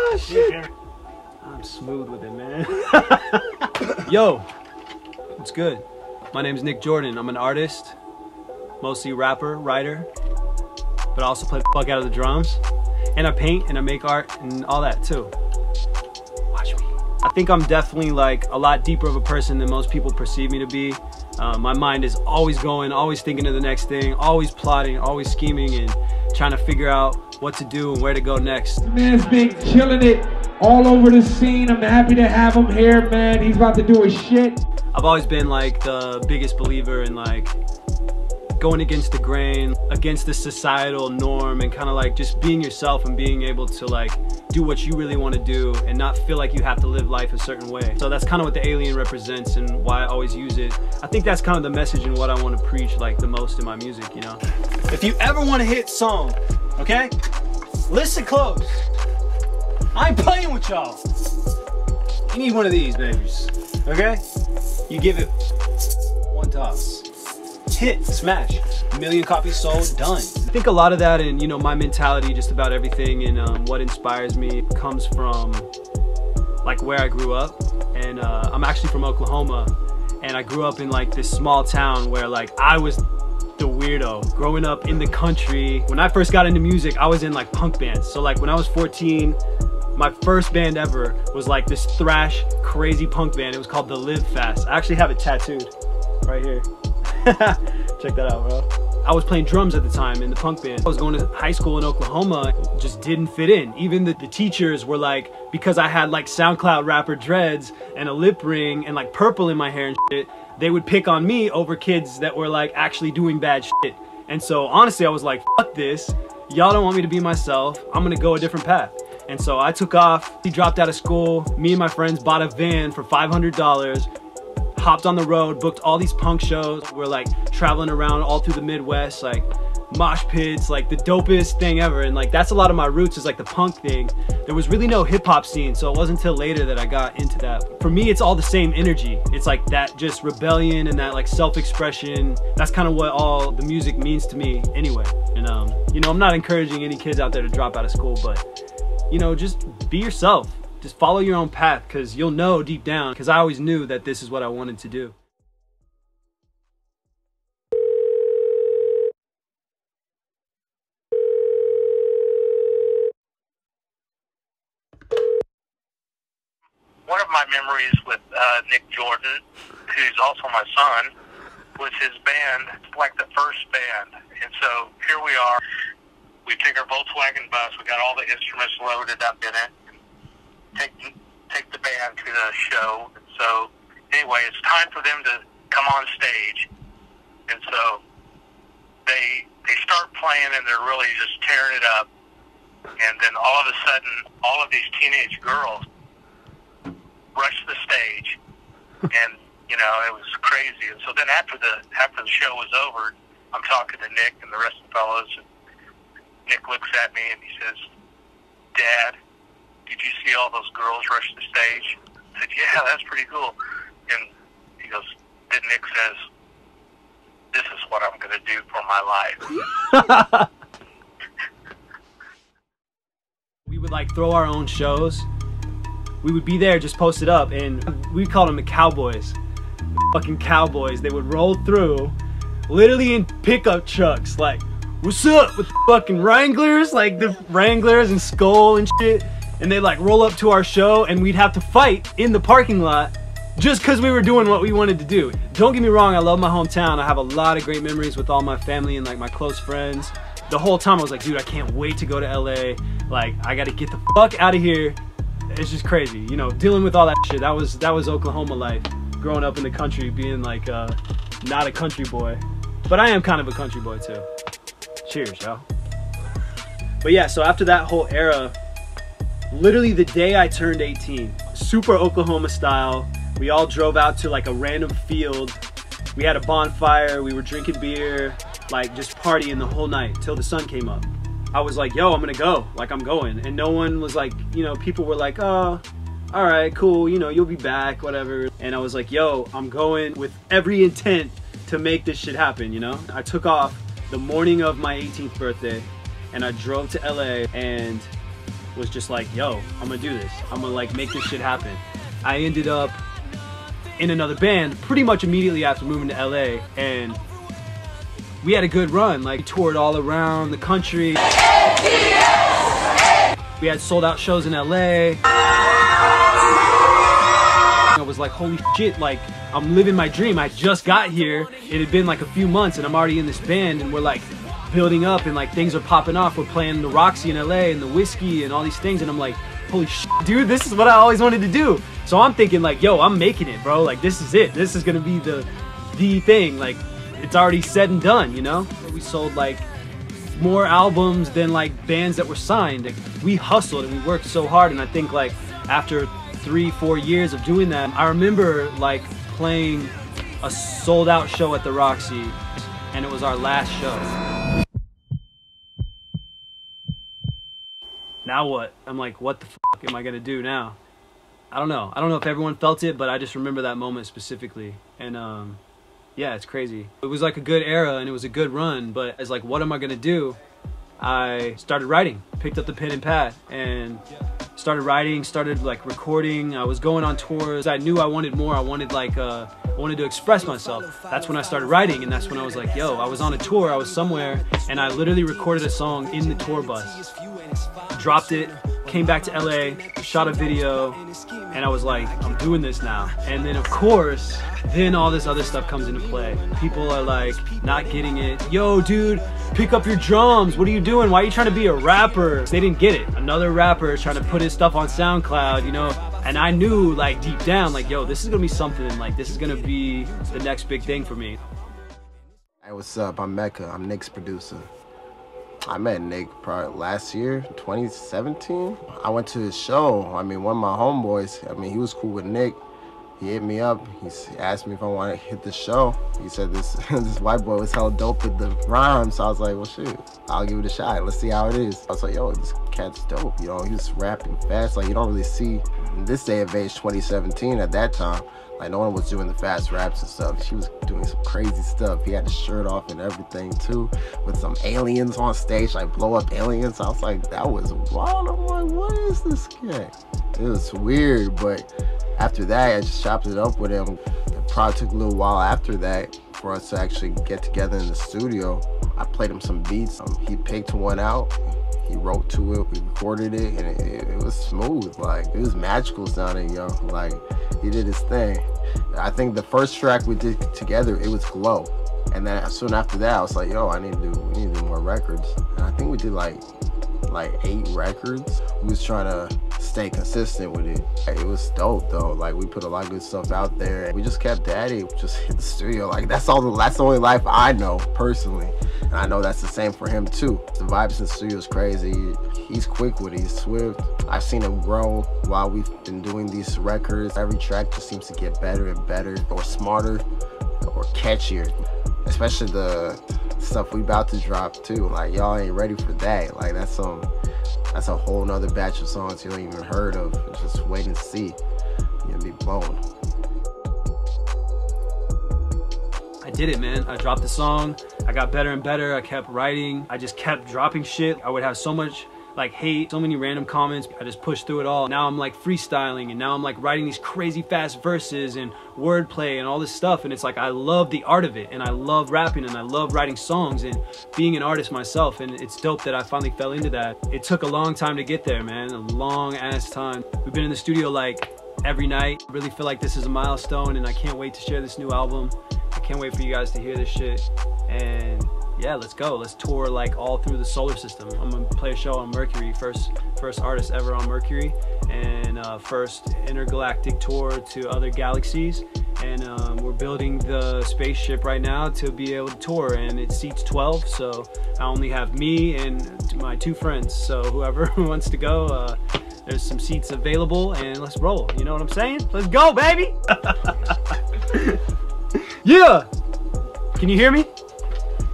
Oh, shit. I'm smooth with it, man. Yo, what's good? My name is Nick Jordan. I'm an artist, mostly rapper, writer, but I also play the fuck out of the drums. And I paint and I make art and all that too. Watch me. I think I'm definitely like a lot deeper of a person than most people perceive me to be. My mind is always going, always thinking of the next thing, always plotting, always scheming and trying to figure out what to do and where to go next. The man's been killing it all over the scene. I'm happy to have him here, man. He's about to do his shit. I've always been like the biggest believer in like going against the grain, against the societal norm, and kind of like just being yourself and being able to like do what you really want to do and not feel like you have to live life a certain way. So that's kind of what the alien represents and why I always use it. I think that's kind of the message and what I want to preach like the most in my music, you know? If you ever want a hit song, okay? Listen close. I ain't playing with y'all. You need one of these babies, okay? You give it one toss. Hit, smash, 1 million copies sold, done. I think a lot of that and, you know, my mentality just about everything and what inspires me comes from like where I grew up. And I'm actually from Oklahoma, and I grew up in like this small town where like I was the weirdo growing up in the country. When I first got into music, I was in like punk bands. So like when I was 14, my first band ever was like this thrash crazy punk band. It was called The Live Fast. I actually have it tattooed right here. Check that out, bro. I was playing drums at the time in the punk band. I was going to high school in Oklahoma, just didn't fit in. Even the teachers were like, because I had like SoundCloud rapper dreads and a lip ring and like purple in my hair and shit, they would pick on me over kids that were like actually doing bad shit. And so honestly, I was like, fuck this. Y'all don't want me to be myself. I'm gonna go a different path. And so I took off. He dropped out of school. Me and my friends bought a van for $500. Hopped on the road, booked all these punk shows. We're like traveling around all through the Midwest, like mosh pits, like the dopest thing ever. And like that's a lot of my roots is like the punk thing. There was really no hip hop scene, so it wasn't until later that I got into that. For me, it's all the same energy. It's like that just rebellion and that like self-expression. That's kind of what all the music means to me anyway. And you know, I'm not encouraging any kids out there to drop out of school, but you know, just be yourself. Just follow your own path, because you'll know deep down, because I always knew that this is what I wanted to do. One of my memories with Nick Jordan, who's also my son, was his band, like the first band. And so here we are. We take our Volkswagen bus. We got all the instruments loaded up in it. Take the band to the show. And so anyway, it's time for them to come on stage. And so they start playing and they're really just tearing it up. And then all of a sudden, all of these teenage girls rush the stage. And you know, it was crazy. And so then after the show was over, I'm talking to Nick and the rest of the fellows, and Nick looks at me and he says, "Dad, did you see all those girls rush the stage?" I said, "Yeah, that's pretty cool." And he goes, then Nick says, "This is what I'm going to do for my life." We would like throw our own shows. We would be there just posted up, and we called them the Cowboys. The fucking Cowboys. They would roll through literally in pickup trucks, like, "What's up?" with the fucking Wranglers, like the Wranglers and Skull and shit. And they'd like roll up to our show and we'd have to fight in the parking lot just because we were doing what we wanted to do. Don't get me wrong, I love my hometown. I have a lot of great memories with all my family and like my close friends. The whole time I was like, dude, I can't wait to go to LA. Like, I gotta get the fuck out of here. It's just crazy, you know, dealing with all that shit. That was Oklahoma life, growing up in the country, being like not a country boy. But I am kind of a country boy too. Cheers, y'all. But yeah, so after that whole era, literally the day I turned 18, super Oklahoma style, we all drove out to like a random field. We had a bonfire, we were drinking beer, like just partying the whole night till the sun came up. I was like, yo, I'm gonna go, like I'm going. And no one was like, you know, people were like, oh, all right, cool, you know, you'll be back, whatever. And I was like, yo, I'm going with every intent to make this shit happen, you know? I took off the morning of my 18th birthday and I drove to LA, and was just like, yo, I'm gonna do this. I'm gonna like make this shit happen. I ended up in another band pretty much immediately after moving to LA, and we had a good run. Like, we toured all around the country. We had sold out shows in LA. I was like, holy shit, like, I'm living my dream. I just got here. It had been like a few months and I'm already in this band, and we're like building up and like things are popping off. We're playing the Roxy in LA and the Whiskey and all these things, and I'm like, holy shit, dude, this is what I always wanted to do. So I'm thinking like, yo, I'm making it, bro. Like, this is it. This is gonna be the thing. Like, it's already said and done, you know? We sold like more albums than like bands that were signed. Like, we hustled and we worked so hard, and I think like after 3-4 years of doing that, I remember like playing a sold out show at the Roxy, and it was our last show. Now what? I'm like, what the fuck am I gonna do now? I don't know if everyone felt it, but I just remember that moment specifically. And yeah, it's crazy. It was like a good era and it was a good run, but it's like, what am I gonna do? I started writing, picked up the pen and pad and started writing, started like recording. I was going on tours. I knew I wanted more. I wanted like, I wanted to express myself. That's when I started writing, and that's when I was like, yo, I was on a tour, I was somewhere, and I literally recorded a song in the tour bus. Dropped it, came back to LA, shot a video, and I was like, I'm doing this now. And then of course, then all this other stuff comes into play. People are like not getting it. Yo, dude, pick up your drums. What are you doing? Why are you trying to be a rapper? They didn't get it. Another rapper is trying to put his stuff on SoundCloud, you know? And I knew like deep down, like, yo, this is gonna be something, like this is gonna be the next big thing for me. Hey, what's up? I'm Mecca. I'm Nick's producer. I met Nick probably last year, 2017. I went to his show. I mean, one of my homeboys, I mean, he was cool with Nick. He hit me up. He asked me if I want to hit the show. He said this this white boy was hella dope with the rhymes. So I was like, well, shoot, I'll give it a shot. Let's see how it is. I was like, yo, this cat's dope. You know, he was rapping fast. Like, you don't really see in this day of age, 2017, at that time, like, no one was doing the fast raps and stuff. She was doing some crazy stuff. He had his shirt off and everything, too, with some aliens on stage, like blow-up aliens. I was like, that was wild. I'm like, what is this guy? It was weird, but after that, I just chopped it up with him. It probably took a little while after that for us to actually get together in the studio. I played him some beats. He picked one out. He wrote to it, we recorded it, and it was smooth. Like, it was magical sounding, yo. Like, he did his thing. I think the first track we did together, it was Glow. And then soon after that, I was like, yo, we need to do more records. And I think we did like 8 records. We was trying to stay consistent with it. It was dope though. Like, we put a lot of good stuff out there. We just kept at it. We just hit the studio. Like, that's the only life I know personally. And I know that's the same for him too. The vibes in the studio is crazy. He's quick with it, he's swift. I've seen him grow while we've been doing these records. Every track just seems to get better and better, or smarter, or catchier. Especially the stuff we about to drop too. Like, y'all ain't ready for that. Like, that's a whole nother batch of songs you don't even heard of. Just wait and see. You'll be blown. I did it, man. I dropped the song. I got better and better. I kept writing. I just kept dropping shit. I would have so much like hate, so many random comments. I just pushed through it all. Now I'm like freestyling, and now I'm like writing these crazy fast verses and wordplay and all this stuff. And it's like, I love the art of it, and I love rapping, and I love writing songs and being an artist myself. And it's dope that I finally fell into that. It took a long time to get there, man. A long ass time. We've been in the studio like every night. I really feel like this is a milestone, and I can't wait to share this new album. I can't wait for you guys to hear this shit. And yeah, let's go. Let's tour like all through the solar system. I'm gonna play a show on Mercury, first artist ever on Mercury, and first intergalactic tour to other galaxies. And we're building the spaceship right now to be able to tour, and it seats 12, so I only have me and my 2 friends. So whoever wants to go, there's some seats available, and let's roll. You know what I'm saying? Let's go, baby! Yeah! Can you hear me?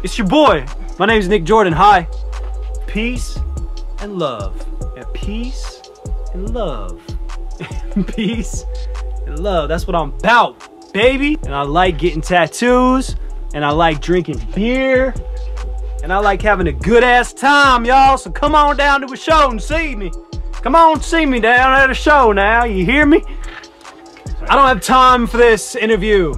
It's your boy. My name's Nick Jordan. Hi. Peace and love. And peace and love. Peace and love. That's what I'm about, baby. And I like getting tattoos. And I like drinking beer. And I like having a good ass time, y'all. So come on down to a show and see me. Come on, see me down at a show now, you hear me? I don't have time for this interview.